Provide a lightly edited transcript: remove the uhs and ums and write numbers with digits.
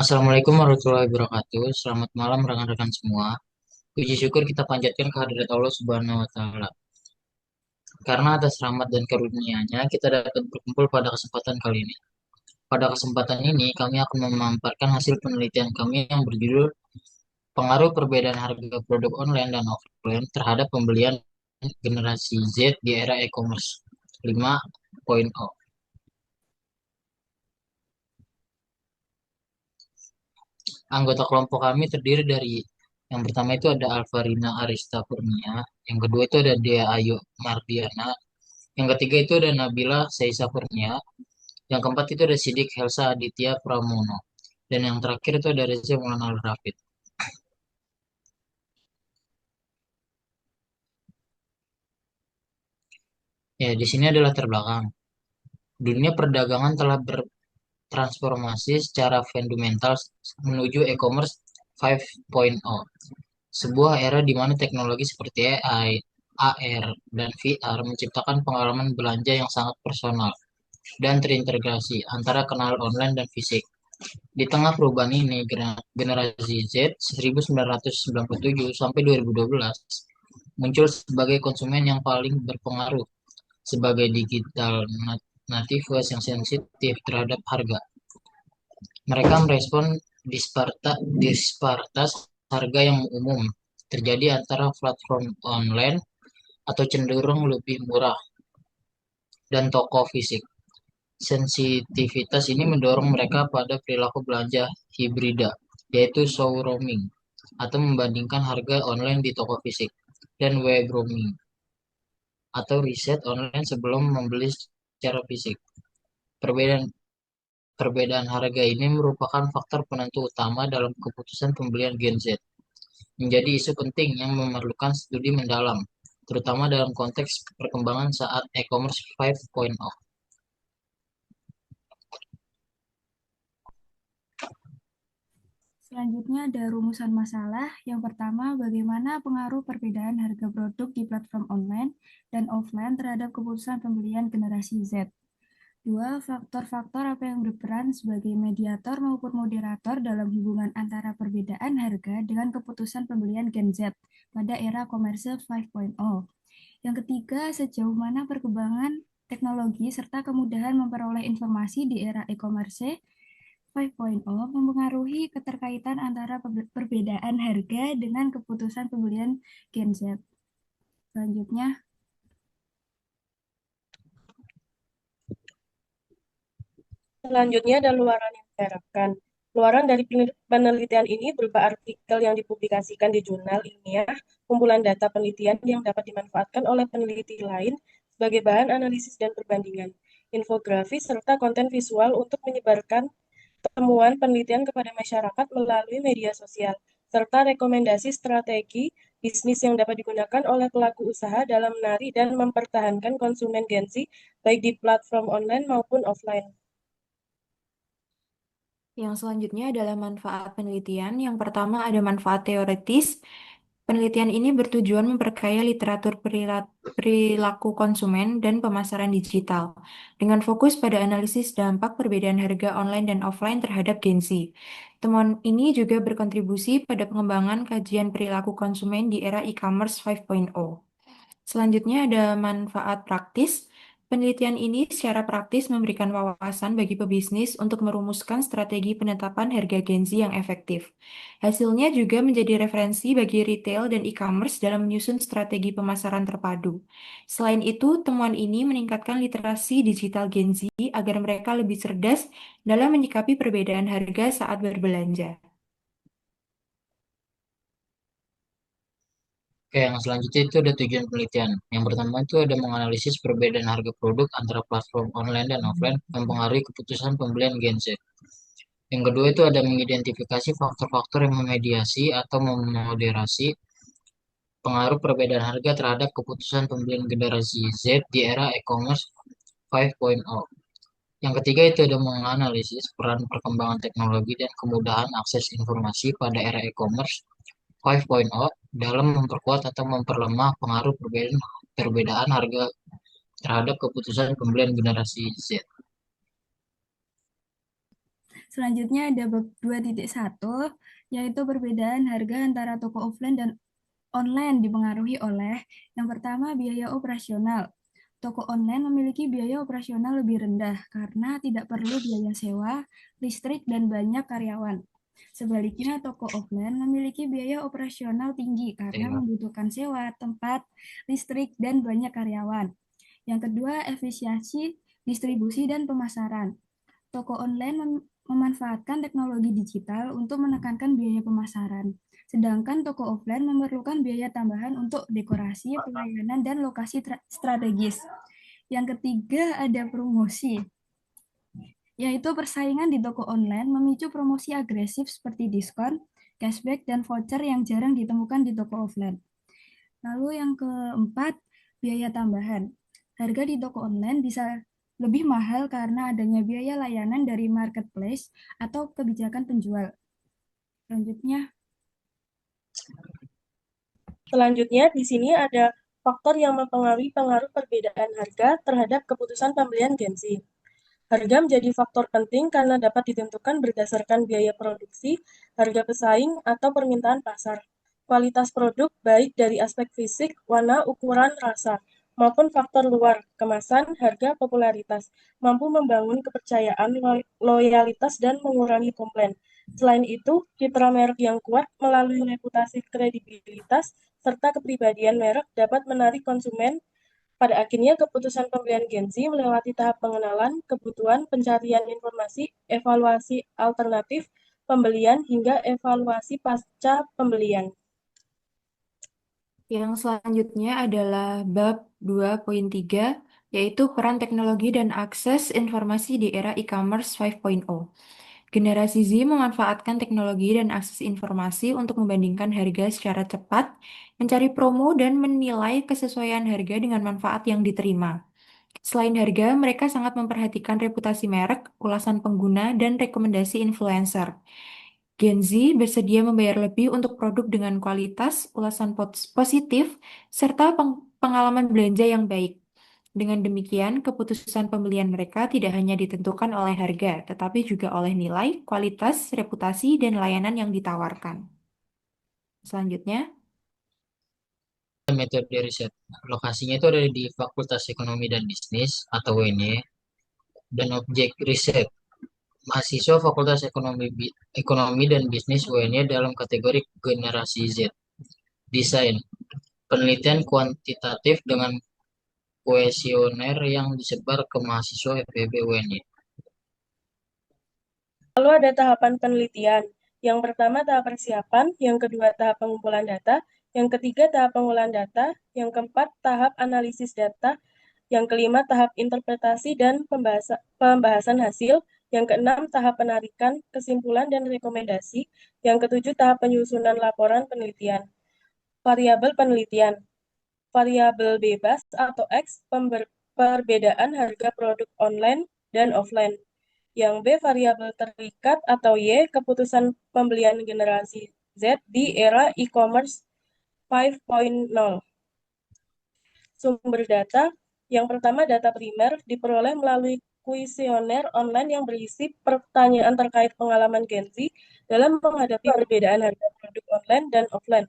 Assalamualaikum warahmatullahi wabarakatuh. Selamat malam rekan-rekan semua. Puji syukur kita panjatkan kehadirat Allah Subhanahu wa taala. Karena atas rahmat dan karunia-Nya kita dapat berkumpul pada kesempatan kali ini. Pada kesempatan ini kami akan memaparkan hasil penelitian kami yang berjudul Pengaruh Perbedaan Harga Produk Online dan Offline terhadap Pembelian Generasi Z di Era E-commerce 5.0. Anggota kelompok kami terdiri dari yang pertama itu ada Alvarina Arista Kurnia, yang kedua itu ada Dea Ayu Mardiana, yang ketiga itu ada Nabila Saisa Kurnia, yang keempat itu ada Sidik Helsa Aditya Pramono, dan yang terakhir itu ada Reza Maulana Al Rafid. Ya, di sini adalah terbelakang. Dunia perdagangan telah bertransformasi secara fundamental menuju e-commerce 5.0. Sebuah era di mana teknologi seperti AI, AR, dan VR menciptakan pengalaman belanja yang sangat personal dan terintegrasi antara kanal online dan fisik. Di tengah perubahan ini, generasi Z 1997 sampai 2012 muncul sebagai konsumen yang paling berpengaruh sebagai digital natives yang sensitif terhadap harga. Mereka merespon disparitas harga yang umum terjadi antara platform online atau cenderung lebih murah dan toko fisik. Sensitivitas ini mendorong mereka pada perilaku belanja hibrida, yaitu showrooming, atau membandingkan harga online di toko fisik, dan webrooming, atau riset online sebelum membeli secara fisik. Perbedaan perbedaan harga ini merupakan faktor penentu utama dalam keputusan pembelian Gen Z, menjadi isu penting yang memerlukan studi mendalam, terutama dalam konteks perkembangan saat e-commerce 5.0. Selanjutnya ada rumusan masalah. Yang pertama, bagaimana pengaruh perbedaan harga produk di platform online dan offline terhadap keputusan pembelian generasi Z. Dua, faktor-faktor apa yang berperan sebagai mediator maupun moderator dalam hubungan antara perbedaan harga dengan keputusan pembelian Gen Z pada era komersil 5.0. Yang ketiga, sejauh mana perkembangan teknologi serta kemudahan memperoleh informasi di era e-commerce 5.0 mempengaruhi keterkaitan antara perbedaan harga dengan keputusan pembelian Gen Z. Selanjutnya, Selanjutnya ada luaran yang diharapkan. Luaran dari penelitian ini berupa artikel yang dipublikasikan di jurnal ilmiah, kumpulan data penelitian yang dapat dimanfaatkan oleh peneliti lain sebagai bahan analisis dan perbandingan, infografis, serta konten visual untuk menyebarkan temuan penelitian kepada masyarakat melalui media sosial, serta rekomendasi strategi bisnis yang dapat digunakan oleh pelaku usaha dalam menarik dan mempertahankan konsumen Gen Z, baik di platform online maupun offline. Yang selanjutnya adalah manfaat penelitian. Yang pertama ada manfaat teoritis. Penelitian ini bertujuan memperkaya literatur perilaku konsumen dan pemasaran digital dengan fokus pada analisis dampak perbedaan harga online dan offline terhadap Gen Z. Temuan ini juga berkontribusi pada pengembangan kajian perilaku konsumen di era e-commerce 5.0. Selanjutnya ada manfaat praktis. Penelitian ini secara praktis memberikan wawasan bagi pebisnis untuk merumuskan strategi penetapan harga Gen Z yang efektif. Hasilnya juga menjadi referensi bagi retail dan e-commerce dalam menyusun strategi pemasaran terpadu. Selain itu, temuan ini meningkatkan literasi digital Gen Z agar mereka lebih cerdas dalam menyikapi perbedaan harga saat berbelanja. Oke, yang selanjutnya itu ada tujuan penelitian. Yang pertama itu ada menganalisis perbedaan harga produk antara platform online dan offline yang mempengaruhi keputusan pembelian Gen Z. Yang kedua itu ada mengidentifikasi faktor-faktor yang memediasi atau memoderasi pengaruh perbedaan harga terhadap keputusan pembelian generasi Z di era e-commerce 5.0. Yang ketiga itu ada menganalisis peran perkembangan teknologi dan kemudahan akses informasi pada era e-commerce 5.0 dalam memperkuat atau memperlemah pengaruh perbedaan harga terhadap keputusan pembelian generasi Z. Selanjutnya ada bab 2.1, yaitu perbedaan harga antara toko offline dan online dipengaruhi oleh yang pertama biaya operasional. Toko online memiliki biaya operasional lebih rendah karena tidak perlu biaya sewa, listrik, dan banyak karyawan. Sebaliknya, toko offline memiliki biaya operasional tinggi karena Iya. membutuhkan sewa, tempat, listrik, dan banyak karyawan. Yang kedua, efisiensi distribusi dan pemasaran. Toko online memanfaatkan teknologi digital untuk menekankan biaya pemasaran, sedangkan toko offline memerlukan biaya tambahan untuk dekorasi, pelayanan, dan lokasi strategis. Yang ketiga ada promosi, yaitu persaingan di toko online memicu promosi agresif seperti diskon, cashback, dan voucher yang jarang ditemukan di toko offline. Lalu yang keempat, biaya tambahan. Harga di toko online bisa lebih mahal karena adanya biaya layanan dari marketplace atau kebijakan penjual. Selanjutnya, Selanjutnya, di sini ada faktor yang mempengaruhi pengaruh perbedaan harga terhadap keputusan pembelian Gen Z. Harga menjadi faktor penting karena dapat ditentukan berdasarkan biaya produksi, harga pesaing, atau permintaan pasar. Kualitas produk baik dari aspek fisik, warna, ukuran, rasa, maupun faktor luar, kemasan, harga, popularitas, mampu membangun kepercayaan, loyalitas, dan mengurangi komplain. Selain itu, citra merek yang kuat melalui reputasi kredibilitas serta kepribadian merek dapat menarik konsumen. Pada akhirnya, keputusan pembelian Gen Z melewati tahap pengenalan, kebutuhan, pencarian informasi, evaluasi alternatif, pembelian, hingga evaluasi pasca pembelian. Yang selanjutnya adalah bab 2.3, yaitu peran teknologi dan akses informasi di era e-commerce 5.0. Generasi Z memanfaatkan teknologi dan akses informasi untuk membandingkan harga secara cepat, mencari promo, dan menilai kesesuaian harga dengan manfaat yang diterima. Selain harga, mereka sangat memperhatikan reputasi merek, ulasan pengguna, dan rekomendasi influencer. Gen Z bersedia membayar lebih untuk produk dengan kualitas, ulasan positif, serta pengalaman belanja yang baik. Dengan demikian, keputusan pembelian mereka tidak hanya ditentukan oleh harga, tetapi juga oleh nilai, kualitas, reputasi, dan layanan yang ditawarkan. Selanjutnya, Metode riset. Lokasinya itu ada di Fakultas Ekonomi dan Bisnis atau UNY dan objek riset. Mahasiswa Fakultas Ekonomi dan Bisnis UNY dalam kategori generasi Z. Desain. Penelitian kuantitatif dengan kuesioner yang disebar ke mahasiswa FEB UNY. Lalu ada tahapan penelitian. Yang pertama tahap persiapan, yang kedua tahap pengumpulan data, yang ketiga tahap pengolahan data, yang keempat tahap analisis data, yang kelima tahap interpretasi dan pembahasan hasil, yang keenam tahap penarikan, kesimpulan dan rekomendasi, yang ketujuh tahap penyusunan laporan penelitian. Variabel penelitian. Variabel bebas atau X, perbedaan harga produk online dan offline. Yang B, variabel terikat atau Y, keputusan pembelian generasi Z di era e-commerce 5.0. Sumber data, yang pertama data primer diperoleh melalui kuesioner online yang berisi pertanyaan terkait pengalaman Gen Z dalam menghadapi perbedaan harga produk online dan offline.